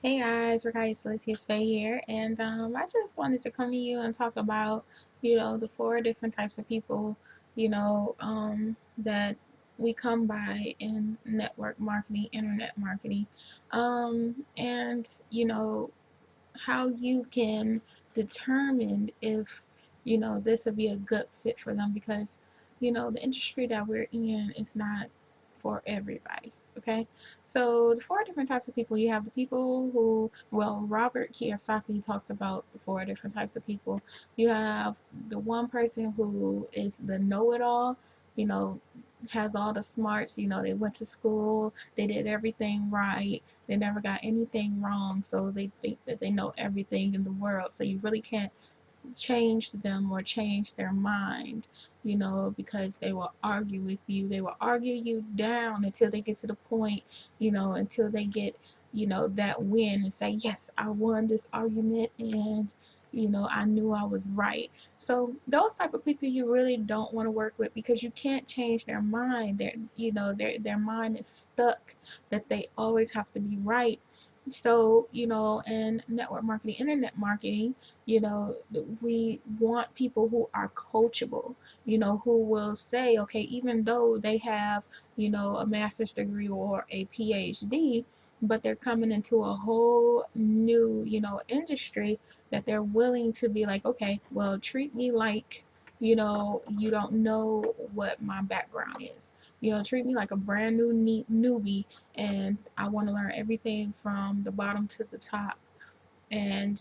Hey guys, Rakaya Celestia Faye here, and I just wanted to come to you and talk about, the four different types of people, that we come by in network marketing, internet marketing, and how you can determine if, this would be a good fit for them because, the industry that we're in is not for everybody. Okay, so the four different types of people you have the people who, well, Robert Kiyosaki talks about the four different types of people. You have the one person who is the know it all, you know, has all the smarts, they went to school, they did everything right, they never got anything wrong, so they think that they know everything in the world. So you really can't change them or change their mind, because they will argue with you. They will argue you down until they get to the point, until they get, that win and say, yes, I won this argument and, I knew I was right. So those type of people you really don't want to work with because you can't change their mind. Their mind is stuck that they always have to be right. So, in network marketing, internet marketing, we want people who are coachable, who will say, okay, even though they have, a master's degree or a PhD, but they're coming into a whole new, industry, that they're willing to be like, okay, well, treat me like, you don't know what my background is. Treat me like a brand new newbie, and I want to learn everything from the bottom to the top, and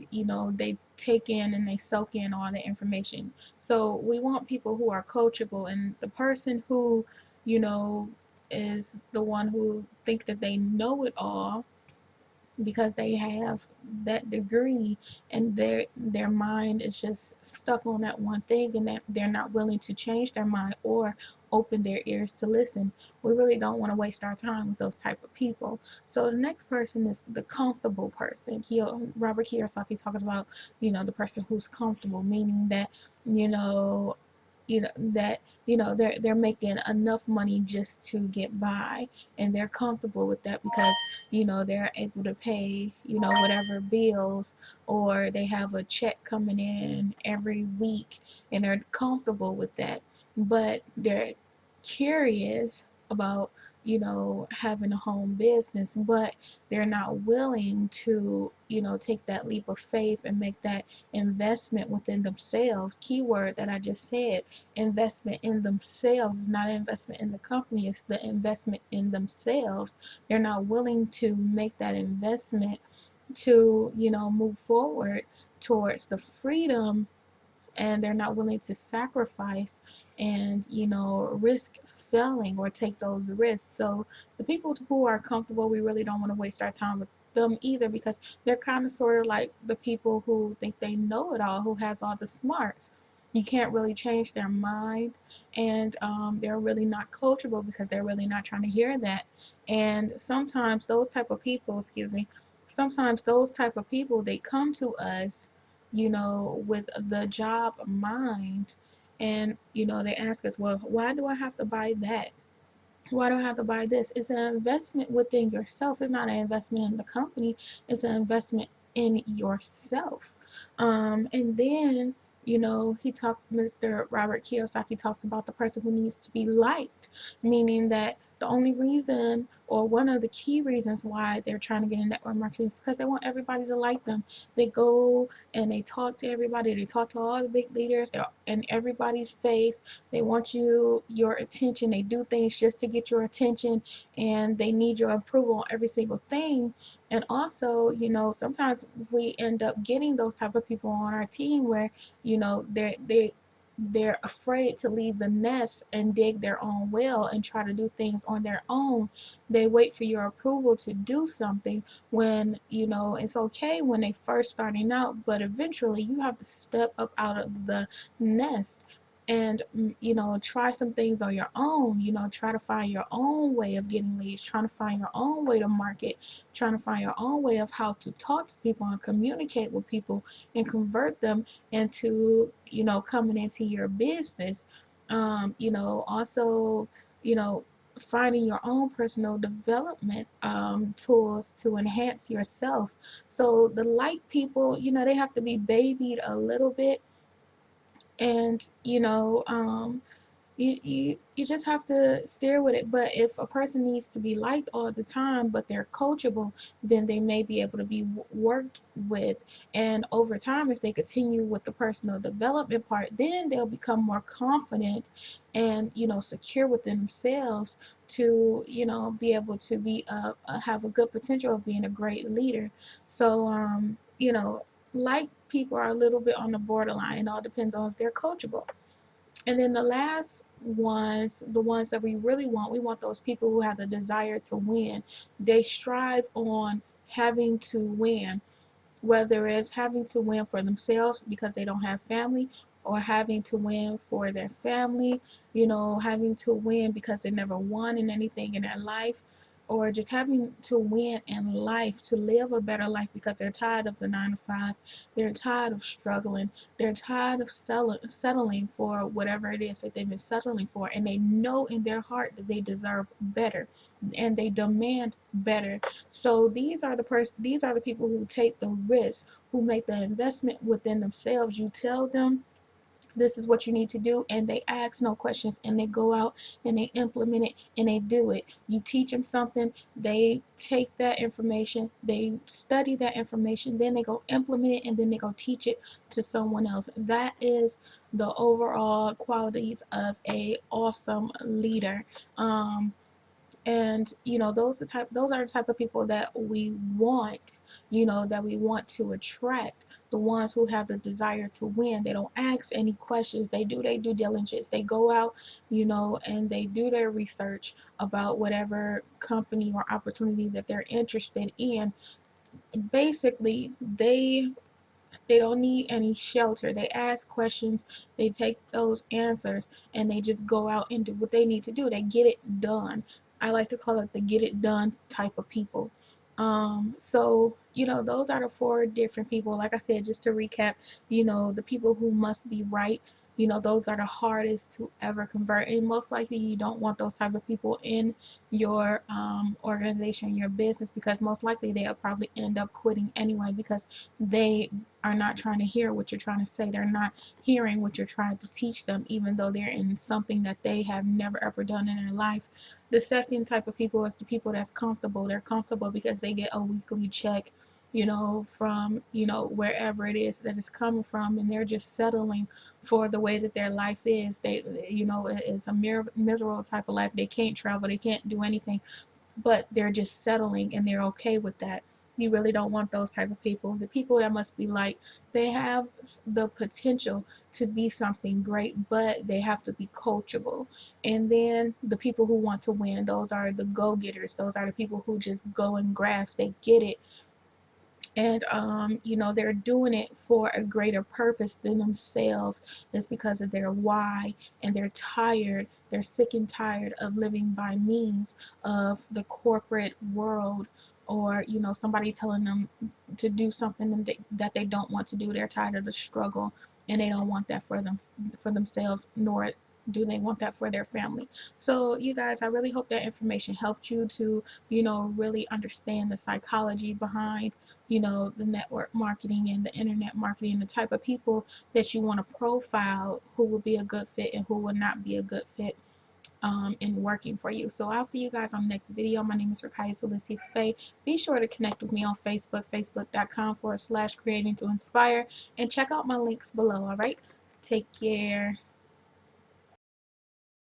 they take in and they soak in all the information. So we want people who are coachable, and the person who you know is the one who think that they know it all because they have that degree, and their mind is just stuck on that one thing, and that they're not willing to change their mind or open their ears to listen. We really don't want to waste our time with those type of people. So the next person is the comfortable person. Robert Kiyosaki talks about, the person who's comfortable, meaning that, you know that they're making enough money just to get by, and they're comfortable with that because they're able to pay whatever bills, or they have a check coming in every week, and they're comfortable with that. But they're curious about having a home business, but they're not willing to take that leap of faith and make that investment within themselves. Keyword that I just said, investment in themselves. Is not an investment in the company, it's the investment in themselves. They're not willing to make that investment to move forward towards the freedom, and they're not willing to sacrifice and risk failing or take those risks. So the people who are comfortable, we really don't want to waste our time with them either, because they're kind of sort of like the people who think they know it all, who has all the smarts. You can't really change their mind, and they're really not coachable because they're really not trying to hear that. And sometimes those type of people, excuse me, sometimes those type of people, they come to us with the job mind. And, they ask us, well, why do I have to buy that? Why do I have to buy this? It's an investment within yourself. It's not an investment in the company, it's an investment in yourself. And then, Mr. Robert Kiyosaki talks about the person who needs to be liked, meaning that the only reason, or one of the key reasons why they're trying to get in network marketing, is because they want everybody to like them. They go and they talk to everybody, they talk to all the big leaders, they're in everybody's face, they want your attention. They do things just to get your attention, and they need your approval on every single thing. And also, sometimes we end up getting those type of people on our team where, they're afraid to leave the nest and dig their own well and try to do things on their own. They wait for your approval to do something, when it's okay when they first starting out, but eventually you have to step up out of the nest and try some things on your own. Try to find your own way of getting leads, trying to find your own way to market, trying to find your own way of how to talk to people and communicate with people and convert them into coming into your business. Also, you know finding your own personal development tools to enhance yourself. So the light people, they have to be babied a little bit, and you just have to steer with it. But if a person needs to be liked all the time, but they're coachable, then they may be able to be worked with. And over time, if they continue with the personal development part, then they'll become more confident and secure within themselves to be able to be have a good potential of being a great leader. So like people are a little bit on the borderline. It all depends on if they're coachable. And then the last ones, the ones that we want those people who have the desire to win. They strive on having to win, whether it's having to win for themselves because they don't have family, or having to win for their family, having to win because they never won in anything in their life, or just having to win in life to live a better life because they're tired of the 9 to 5, they're tired of struggling, they're tired of settling for whatever it is that they've been settling for, and they know in their heart that they deserve better and they demand better. So these are the people who take the risk, who make the investment within themselves. You tell them this is what you need to do, and they ask no questions, and they go out and they implement it and they do it. You teach them something, they take that information, they study that information, then they go implement it, and then they go teach it to someone else. That is the overall qualities of a awesome leader. And those are the type of people that we want, that we want to attract. The ones who have the desire to win. They don't ask any questions. They do their due diligence. They go out, and they do their research about whatever company or opportunity that they're interested in. Basically, they don't need any shelter. They ask questions, they take those answers, and they just go out and do what they need to do. They get it done. I like to call it the get it done type of people. So, those are the four different people. Like I said, just to recap, the people who must be right. Those are the hardest to ever convert. And most likely you don't want those type of people in your organization, your business, because most likely they'll probably end up quitting anyway because they are not trying to hear what you're trying to say. They're not hearing what you're trying to teach them, even though they're in something that they have never ever done in their life. The second type of people is the people that's comfortable. They're comfortable because they get a weekly check, from, wherever it is that it's coming from, and they're just settling for the way that their life is. It's a miserable type of life. They can't travel, they can't do anything, but they're just settling and they're okay with that. You really don't want those type of people. The people that must be like, they have the potential to be something great, but they have to be coachable. And then the people who want to win, those are the go-getters. Those are the people who just go and grasp. They get it, and they're doing it for a greater purpose than themselves. It's because of their why, and they're sick and tired of living by means of the corporate world, or somebody telling them to do something that they don't want to do. They're tired of the struggle, and they don't want that for themselves, nor do they want that for their family. So you guys, I really hope that information helped you to really understand the psychology behind the network marketing and the internet marketing, and the type of people that you want to profile, who will be a good fit and who will not be a good fit in working for you. So I'll see you guys on the next video. My name is Rakaya Ulysses Faye. Be sure to connect with me on Facebook, facebook.com/creating to inspire, and check out my links below. All right, take care.